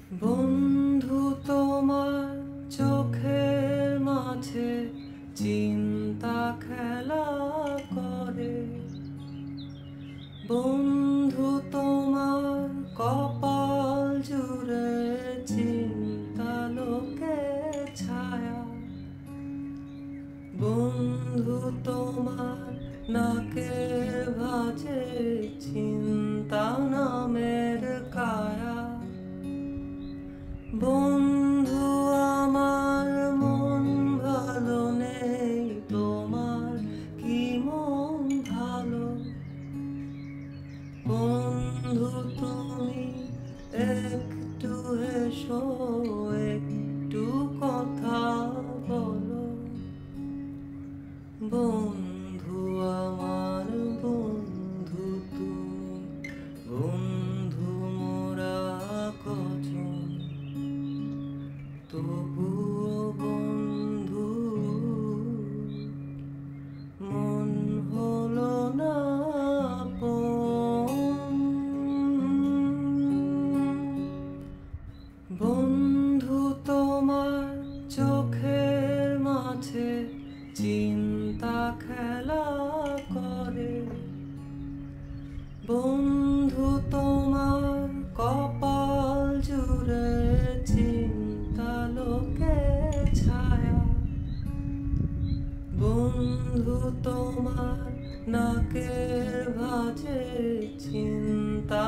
বন্ধু তোমার চোখের মাঝে চিন্তা খেলা করে। বন্ধু তোমার কপাল জুড়ে চিন্তা লোকে ছায়া। বন্ধু তোমার নাকের ভাঁজে চিন্তা নামের কায়া। বন্ধু আমার মন ভালো নেই, তোমার কি মন ভালো? বন্ধু তুমি একটু এসো, একটু কথা বলো। বন্ধু আমার বন্ধু তুমি, বন্ধু মোরা কজন, তবুও বন্ধু মন হলো না আপন। বন্ধু তোমার চোখের মাঝে চিন্তা খেলা করে। বন্ধু তোমার কপাল জুড়ে চিন্তা লোকে ছায়া। বন্ধু তোমার নাকের ভাঁজে চিন্তা